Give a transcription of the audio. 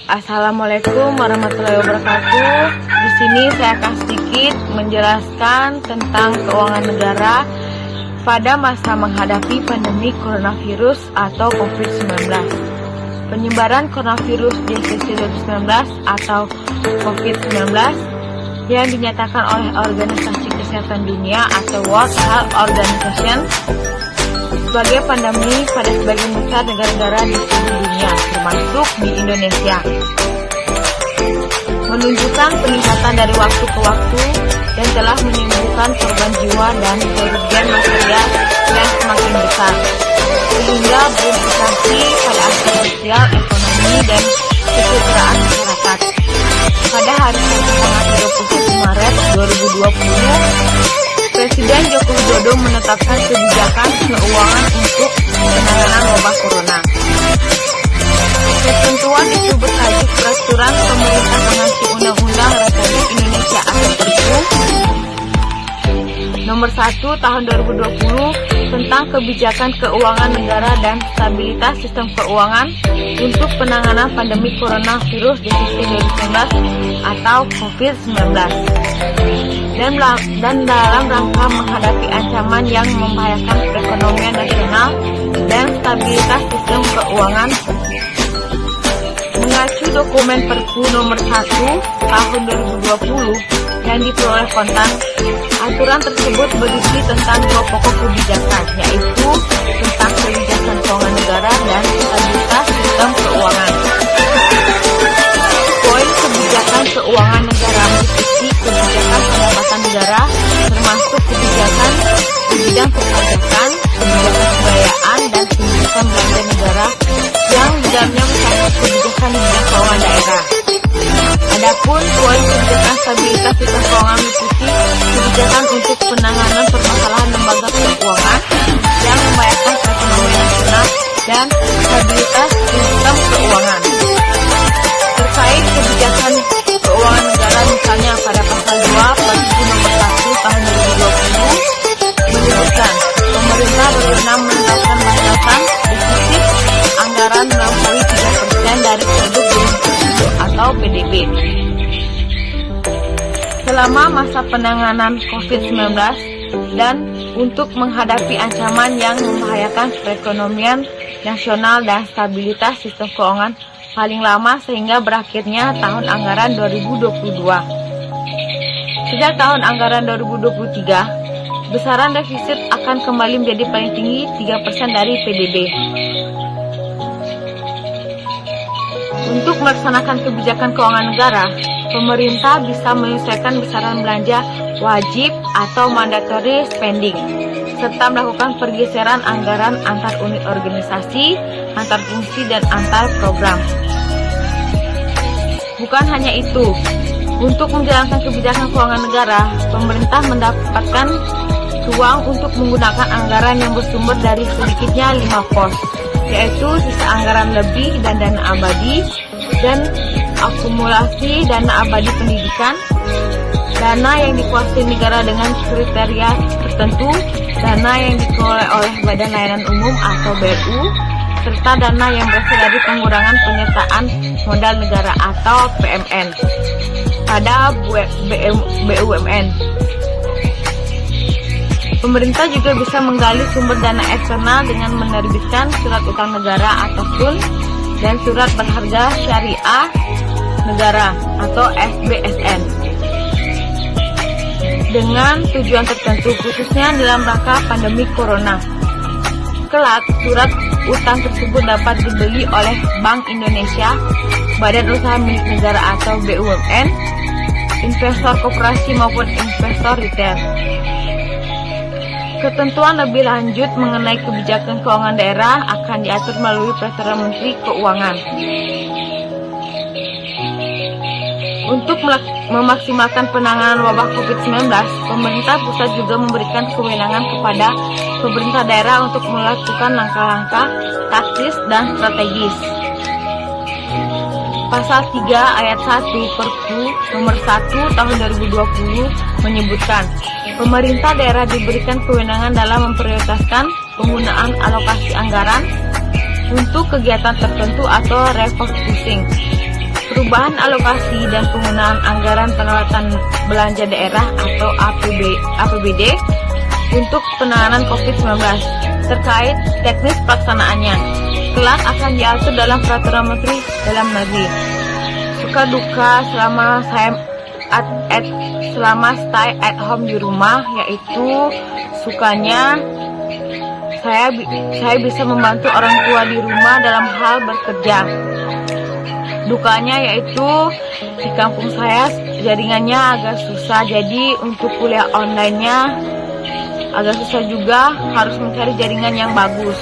Assalamualaikum warahmatullahi wabarakatuh. Di sini saya akan sedikit menjelaskan tentang keuangan negara pada masa menghadapi pandemi coronavirus atau COVID-19. Penyebaran coronavirus disease 2019 atau COVID-19 yang dinyatakan oleh Organisasi Kesehatan Dunia atau World Health Organization sebagai pandemi pada sebagian besar negara-negara di seluruh dunia, termasuk di Indonesia, menunjukkan peningkatan dari waktu ke waktu dan telah menimbulkan korban jiwa dan kerugian material yang semakin besar, sehingga berimplikasi pada aspek sosial, ekonomi, dan kesejahteraan masyarakat. Pada hari Sabtu tanggal 31 Maret 2020, Presiden Joko Widodo menetapkan kebijakan keuangan untuk penanganan wabah corona. Ketentuan itu bertajuk Peraturan Pemerintah Pengganti Undang-Undang Republik Indonesia atau Perpu Nomor 1 Tahun 2020 tentang Kebijakan Keuangan Negara dan Stabilitas Sistem Keuangan untuk penanganan pandemi coronavirus disease 2019 atau COVID-19. Dan dalam rangka menghadapi ancaman yang membahayakan perekonomian nasional dan stabilitas sistem keuangan, mengacu dokumen Perpu Nomor 1 Tahun 2020 yang diperoleh Kontan, aturan tersebut berisi tentang dua pokok kebijakan, yaitu tentang kebijakan keuangan negara dan stabilitas sistem keuangan. Poin kebijakan keuangan negara meliputi kebijakan pendapatan negara, termasuk kebijakan di bidang perpajakan, kebijakan pembiayaan, dan kebijakan belanja negara yang di dalamnya mencakup kebijakan di bidang keuangan daerah. Adapun poin kebijakan stabilitas sistem keuangan meliputi kebijakan untuk penanganan permasalahan lembaga keuangan yang membahayakan perekonomian nasional dan stabilitas sistem keuangan. Terkait kebijakan keuangan negara, misalnya pada pasal 2 Perpu Nomor 1 Tahun 2020 menyebutkan pemerintah berwenang menetapkan batasan defisit anggaran melampaui 3% dari produk domestik atau PDB selama masa penanganan COVID-19 dan untuk menghadapi ancaman yang membahayakan perekonomian nasional dan stabilitas sistem keuangan paling lama sehingga berakhirnya tahun anggaran 2022. Sejak tahun anggaran 2023, besaran defisit akan kembali menjadi paling tinggi 3% dari PDB. Untuk melaksanakan kebijakan keuangan negara, pemerintah bisa menyesuaikan besaran belanja wajib atau mandatory spending, serta melakukan pergeseran anggaran antar unit organisasi, antar fungsi, dan antar program. Bukan hanya itu, untuk menjalankan kebijakan keuangan negara, pemerintah mendapatkan ruang untuk menggunakan anggaran yang bersumber dari sedikitnya 5 pos, yaitu sisa anggaran lebih dan dana abadi, dan akumulasi dana abadi pendidikan, dana yang dikuasai negara dengan kriteria tertentu, dana yang dikelola oleh Badan Layanan Umum atau BLU, serta dana yang berasal dari pengurangan penyertaan modal negara atau PMN pada BUMN. Pemerintah juga bisa menggali sumber dana eksternal dengan menerbitkan surat utang negara ataupun dan surat berharga syariah negara atau SBSN dengan tujuan tertentu, khususnya dalam rangka pandemi corona. Kelak, surat utang tersebut dapat dibeli oleh Bank Indonesia, Badan Usaha Milik Negara atau BUMN, investor koperasi maupun investor retail. Ketentuan lebih lanjut mengenai kebijakan keuangan daerah akan diatur melalui Peraturan Menteri Keuangan. Untuk memaksimalkan penanganan wabah COVID-19, pemerintah pusat juga memberikan kewenangan kepada pemerintah daerah untuk melakukan langkah-langkah taktis dan strategis. Pasal 3 ayat 1 Perpu Nomor 1 Tahun 2020 menyebutkan, pemerintah daerah diberikan kewenangan dalam memprioritaskan penggunaan alokasi anggaran untuk kegiatan tertentu atau refocusing. Perubahan alokasi dan penggunaan anggaran penerapan belanja daerah atau APBD untuk penanganan COVID-19 terkait teknis pelaksanaannya. Kelak akan diatur dalam Peraturan Menteri Dalam Negeri. Suka duka selama stay at home di rumah, yaitu sukanya saya bisa membantu orang tua di rumah dalam hal bekerja. Dukanya yaitu di kampung saya jaringannya agak susah, jadi untuk kuliah online-nya agak susah juga, harus mencari jaringan yang bagus.